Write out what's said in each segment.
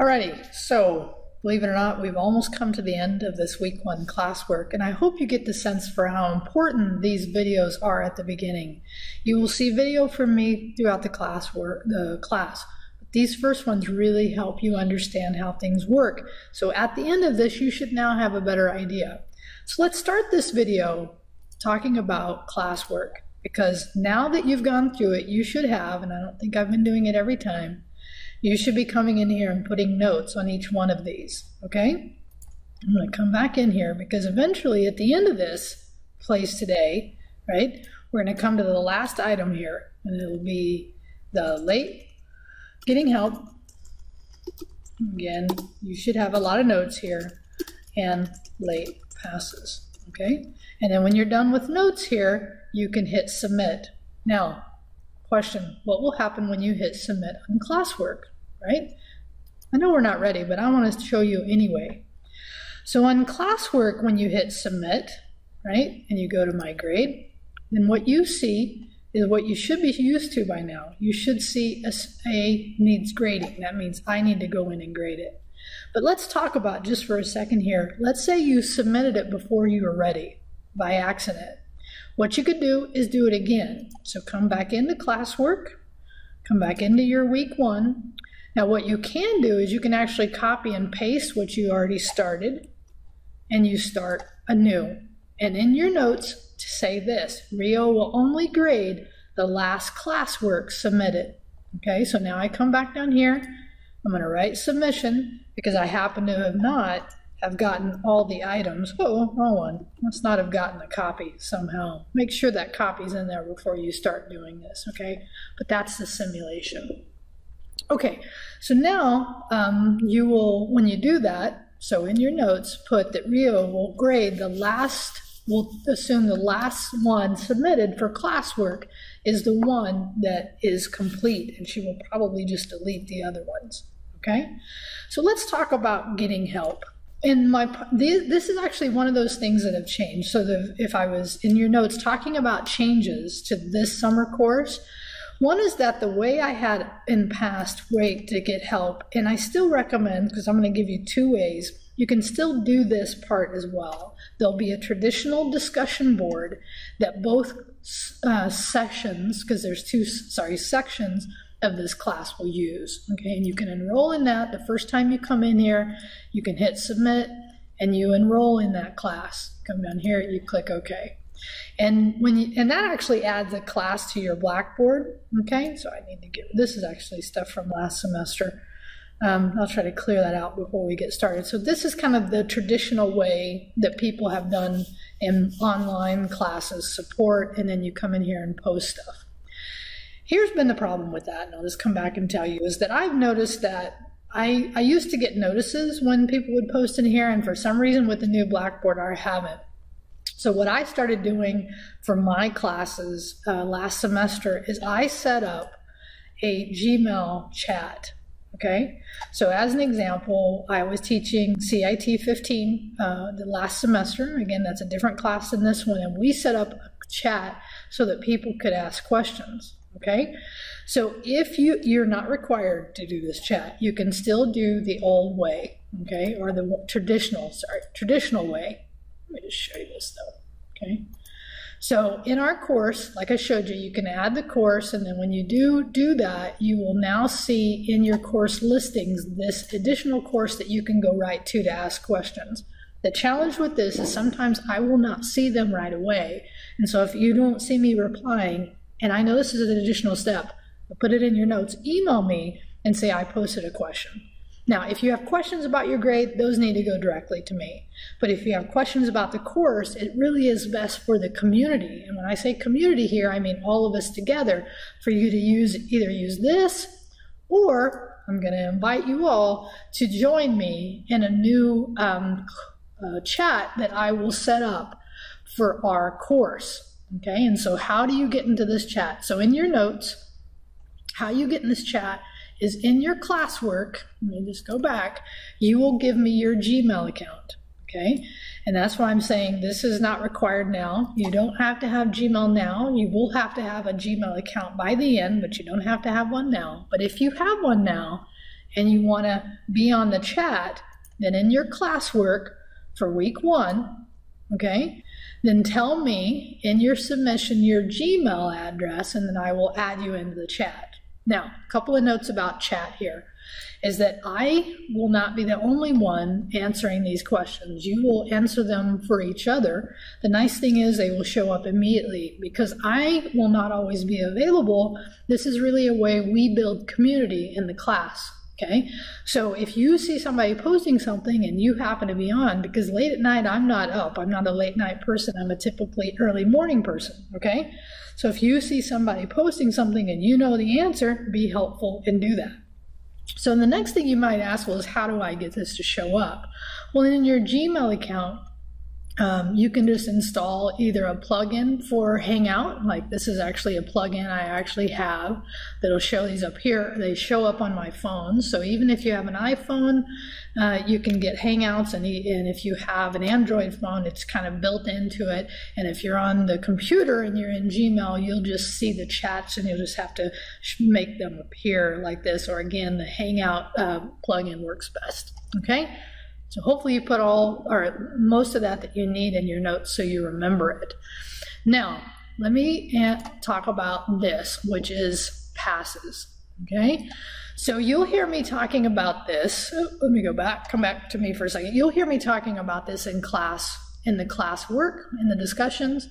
Alrighty, so believe it or not, we've almost come to the end of this week 1 classwork, and I hope you get the sense for how important these videos are at the beginning. You will see video from me throughout the class. These first ones really help you understand how things work. So at the end of this, you should now have a better idea. So let's start this video talking about classwork, because now that you've gone through it, you should have, and I don't think I've been doing it every time, you should be coming in here and putting notes on each one of these, okay? I'm going to come back in here because eventually at the end of this place today, right, we're going to come to the last item here, and it'll be the late getting help. Again, you should have a lot of notes here, and late passes, okay? And then when you're done with notes here, you can hit submit. Now, question, what will happen when you hit submit on classwork, right? I know we're not ready, but I want to show you anyway. So on classwork, when you hit submit, right, and you go to my grade, then what you see is what you should be used to by now. You should see a needs grading. That means I need to go in and grade it. But let's talk about, just for a second here, let's say you submitted it before you were ready by accident. What you could do is do it again. So come back into classwork, come back into your week 1. Now what you can do is you can actually copy and paste what you already started, and you start anew. And in your notes, to say this, Rio will only grade the last classwork submitted. Okay, so now I come back down here, I'm going to write submission, because I happen to have gotten all the items. Oh, wrong one. Must not have gotten a copy somehow. Make sure that copy's in there before you start doing this, okay? But that's the simulation. Okay, so now you will, when you do that, so in your notes, put that Rio will grade the last, we'll assume the last one submitted for classwork is the one that is complete, and she will probably just delete the other ones, okay? So let's talk about getting help. This is actually one of those things that have changed. So if I was in your notes talking about changes to this summer course, one is that the way I had in past way to get help, and I still recommend, because I'm going to give you 2 ways, you can still do this part as well. There'll be a traditional discussion board that both sessions, because there's sections of this class will use, okay? And you can enroll in that the first time you come in here. You can hit submit and you enroll in that class. Come down here, you click OK. And that actually adds a class to your Blackboard, okay? So I need to this is actually stuff from last semester. I'll try to clear that out before we get started. So this is kind of the traditional way that people have done in online classes, support, and then you come in here and post stuff. Here's been the problem with that, and I'll just come back and tell you, is that I've noticed that I used to get notices when people would post in here, and for some reason with the new Blackboard, I haven't. So what I started doing for my classes last semester is I set up a Gmail chat, okay? So as an example, I was teaching CIT15 the last semester. Again, that's a different class than this one, and we set up a chat so that people could ask questions. Okay, so if you're not required to do this chat, you can still do the old way, okay, or the traditional way. Let me just show you this though, okay. So in our course, like I showed you, you can add the course, and then when you do that, you will now see in your course listings this additional course that you can go right to ask questions. The challenge with this is sometimes I will not see them right away, and so if you don't see me replying, and I know this is an additional step, but put it in your notes, email me and say I posted a question. Now, if you have questions about your grade, those need to go directly to me. But if you have questions about the course, it really is best for the community. And when I say community here, I mean all of us together, for you to either use this, or I'm going to invite you all to join me in a new chat that I will set up for our course. Okay, and so how do you get into this chat? So in your notes, how you get in this chat is in your classwork. Let me just go back. You will give me your Gmail account, okay? And that's why I'm saying this is not required now. You don't have to have Gmail now. You will have to have a Gmail account by the end, but you don't have to have one now. But if you have one now, and you want to be on the chat, then in your classwork for week 1, okay, then tell me in your submission your Gmail address, and then I will add you into the chat. Now, a couple of notes about chat here is that I will not be the only one answering these questions. You will answer them for each other. The nice thing is they will show up immediately because I will not always be available. This is really a way we build community in the class. Okay, so if you see somebody posting something and you happen to be on, because late at night I'm not up, I'm not a late night person, I'm a typically early morning person, okay? So if you see somebody posting something and you know the answer, be helpful and do that. So the next thing you might ask, well, is how do I get this to show up? Well, in your Gmail account, you can just install either a plugin for Hangout, like this is actually a plugin I actually have that'll show these up here. They show up on my phone, so even if you have an iPhone, you can get Hangouts, and if you have an Android phone, it's kind of built into it, and if you're on the computer and you're in Gmail, you'll just see the chats and you'll just have to make them appear like this, or again, the Hangout plugin works best, okay? So hopefully you put all or most of that you need in your notes so you remember it. Now, let me talk about this, which is passes, okay? So you'll hear me talking about this. Let me go back, come back to me for a second. You'll hear me talking about this in class, in the classwork, in the discussions,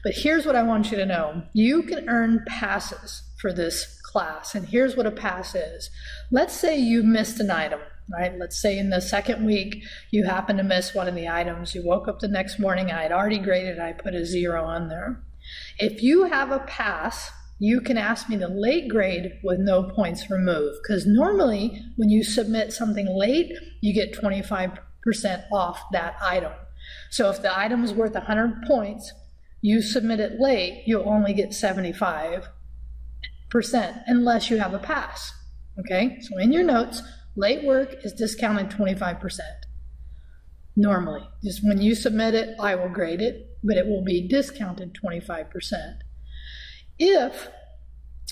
but here's what I want you to know. You can earn passes for this class, and here's what a pass is. Let's say you missed an item. Right? Let's say in the second week, you happen to miss one of the items. You woke up the next morning, I had already graded, I put a 0 on there. If you have a pass, you can ask me the late grade with no points removed, because normally when you submit something late, you get 25% off that item. So if the item is worth 100 points, you submit it late, you'll only get 75% unless you have a pass. Okay, so in your notes, late work is discounted 25%. Normally, just when you submit it, I will grade it, but it will be discounted 25%. If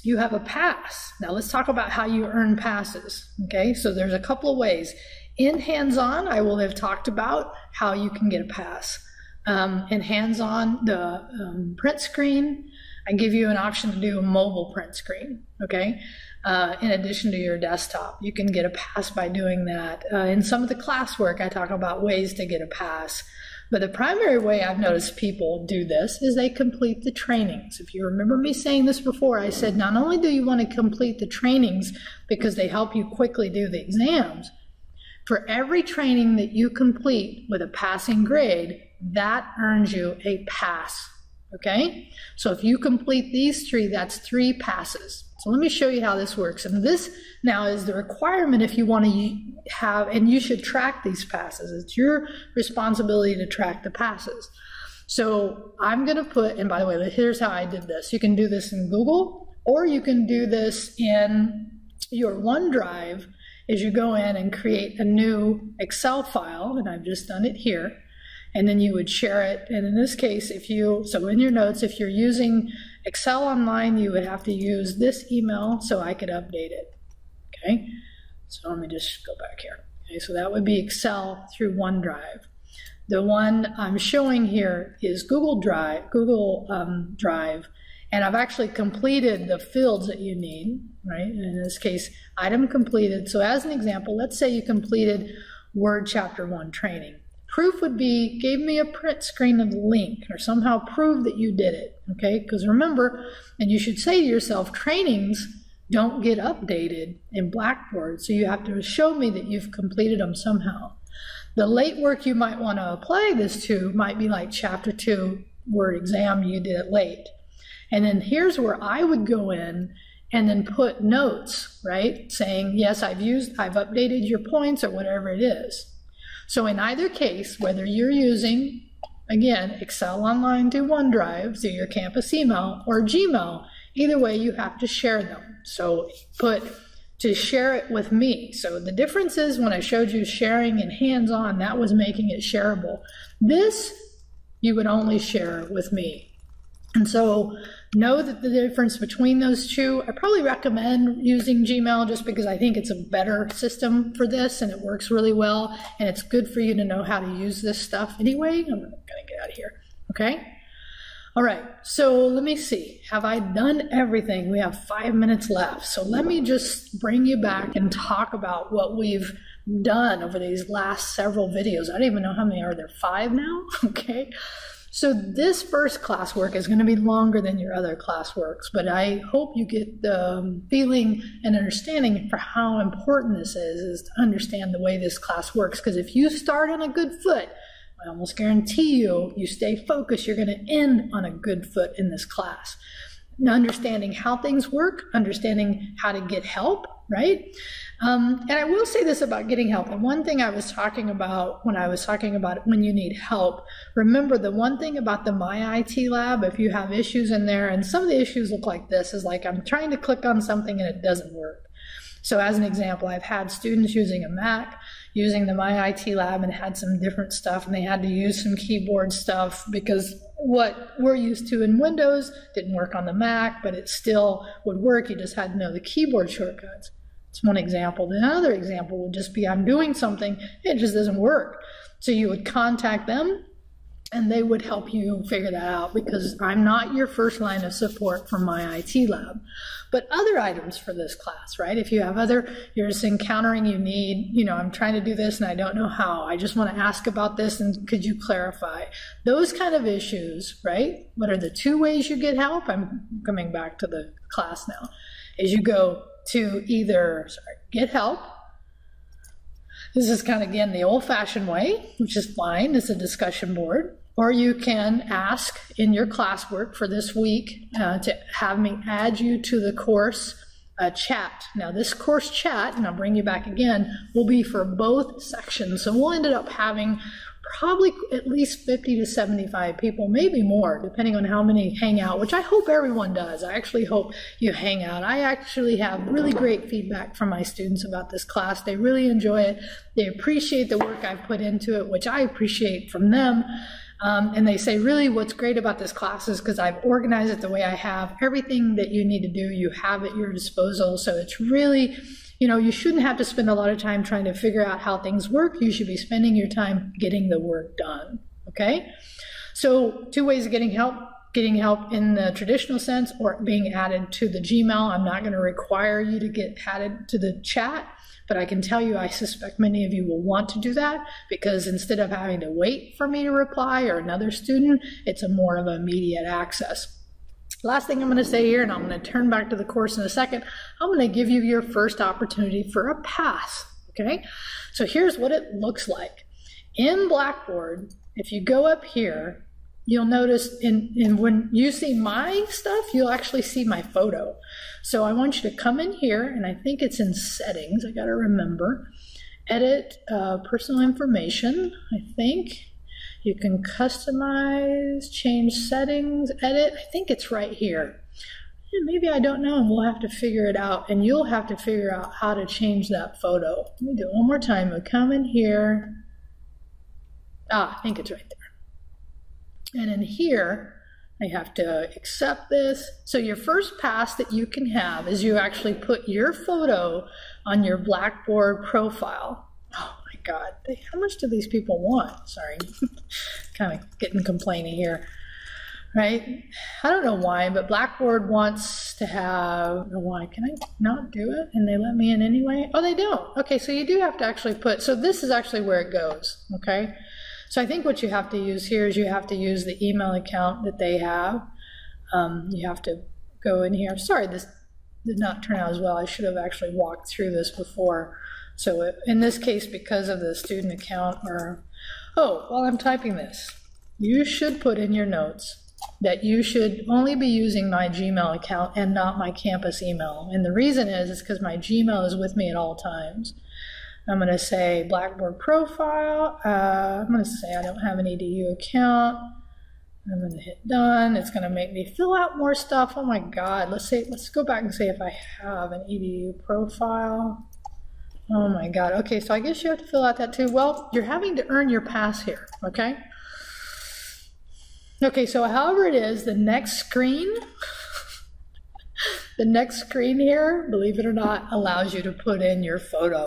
you have a pass, now let's talk about how you earn passes, okay? So there's a couple of ways. In hands-on, I will have talked about how you can get a pass. In hands-on, the print screen, I give you an option to do a mobile print screen, okay? In addition to your desktop. You can get a pass by doing that. In some of the classwork, I talk about ways to get a pass. But the primary way I've noticed people do this is they complete the trainings. If you remember me saying this before, I said not only do you want to complete the trainings because they help you quickly do the exams, for every training that you complete with a passing grade, that earns you a pass, okay? So if you complete these 3, that's 3 passes. So let me show you how this works. And this now is the requirement if you want to have, and you should track these passes. It's your responsibility to track the passes. So I'm going to put, and by the way, here's how I did this. You can do this in Google, or you can do this in your OneDrive as you go in and create a new Excel file, and I've just done it here. And then you would share it. And in this case, so in your notes, if you're using Excel online, you would have to use this email so I could update it, okay? So let me just go back here. Okay, so that would be Excel through OneDrive. The one I'm showing here is Google Drive, and I've actually completed the fields that you need, right? In this case, item completed. So as an example, let's say you completed Word Chapter 1 training. Proof would be, gave me a print screen of the link, or somehow prove that you did it, okay? Because remember, and you should say to yourself, trainings don't get updated in Blackboard, so you have to show me that you've completed them somehow. The late work you might want to apply this to might be like Chapter 2 Word exam, you did it late. And then here's where I would go in and then put notes, right? Saying, yes, I've updated your points or whatever it is. So in either case, whether you're using, again, Excel Online to OneDrive, so your campus email, or Gmail, either way, you have to share them. So put to share it with me. So the difference is when I showed you sharing and hands-on, that was making it shareable. This, you would only share with me. And so know that the difference between those two, I probably recommend using Gmail just because I think it's a better system for this and it works really well. And it's good for you to know how to use this stuff anyway. I'm going to get out of here. Okay. All right. So let me see. Have I done everything? We have 5 minutes left. So let me just bring you back and talk about what we've done over these last several videos. I don't even know how many are there. 5 now? Okay. So this first classwork is going to be longer than your other classworks, but I hope you get the feeling and understanding for how important this is to understand the way this class works. Because if you start on a good foot, I almost guarantee you stay focused, you're going to end on a good foot in this class. Now, understanding how things work, understanding how to get help, right? And I will say this about getting help. And one thing I was talking about when I was talking about when you need help, remember the one thing about the My IT Lab, if you have issues in there, and some of the issues look like this, is like I'm trying to click on something and it doesn't work. So as an example, I've had students using a Mac, using the My IT Lab, and had some different stuff, and they had to use some keyboard stuff because what we're used to in Windows didn't work on the Mac, but it still would work. You just had to know the keyboard shortcuts. It's one example. Another example would just be I'm doing something, it just doesn't work. So you would contact them and they would help you figure that out because I'm not your first line of support from My IT Lab. But other items for this class, right? If you have you're just encountering, you need, I'm trying to do this and I don't know how. I just want to ask about this and could you clarify? Those kind of issues, right? What are the 2 ways you get help? I'm coming back to the class now. Is you go to either get help. This is kind of, again, the old-fashioned way, which is fine. It's a discussion board. Or you can ask in your classwork for this week to have me add you to the course chat. Now, this course chat, and I'll bring you back again, will be for both sections. So we'll end up having probably at least 50 to 75 people, maybe more, depending on how many hang out, which I hope everyone does. I actually hope you hang out. I actually have really great feedback from my students about this class. They really enjoy it. They appreciate the work I've put into it, which I appreciate from them. And they say, really, what's great about this class is because I've organized it the way I have. Everything that you need to do, you have at your disposal. So it's really, you shouldn't have to spend a lot of time trying to figure out how things work. You should be spending your time getting the work done, okay? So 2 ways of getting help in the traditional sense or being added to the Gmail. I'm not going to require you to get added to the chat, but I can tell you I suspect many of you will want to do that because instead of having to wait for me to reply or another student, it's a more of an immediate access. Last thing I'm going to say here, and I'm going to turn back to the course in a second, I'm going to give you your first opportunity for a pass, okay? So here's what it looks like. In Blackboard, if you go up here, you'll notice when you see my stuff, you'll actually see my photo. So I want you to come in here, and I think it's in settings, I got to remember. Edit personal information, I think. You can customize, change settings, edit. I think it's right here. Maybe I don't know, and we'll have to figure it out, and you'll have to figure out how to change that photo. Let me do it one more time. We'll come in here. I think it's right there. And in here, I have to accept this. So your first pass that you can have is you actually put your photo on your Blackboard profile. Oh my God, how much do these people want? Sorry, kind of getting complaining here, right? I don't know why, but Blackboard wants to have, why, can I not do it? And they let me in anyway? Oh, they don't. Okay, so you do have to actually put, so this is actually where it goes, okay? So I think what you have to use here is you have to use the email account that they have. You have to go in here. Sorry, this did not turn out as well. I should have actually walked through this before. So in this case, because of the student account, while I'm typing this, you should put in your notes that you should only be using my Gmail account and not my campus email. And the reason is because my Gmail is with me at all times. I'm going to say Blackboard profile. I'm going to say I don't have an EDU account. I'm going to hit done. It's going to make me fill out more stuff. Oh my God. Let's go back and say if I have an EDU profile. Oh my God. Okay, so I guess you have to fill out that too. Well, you're having to earn your pass here, okay? Okay, so however it is, the next screen here, believe it or not, allows you to put in your photo.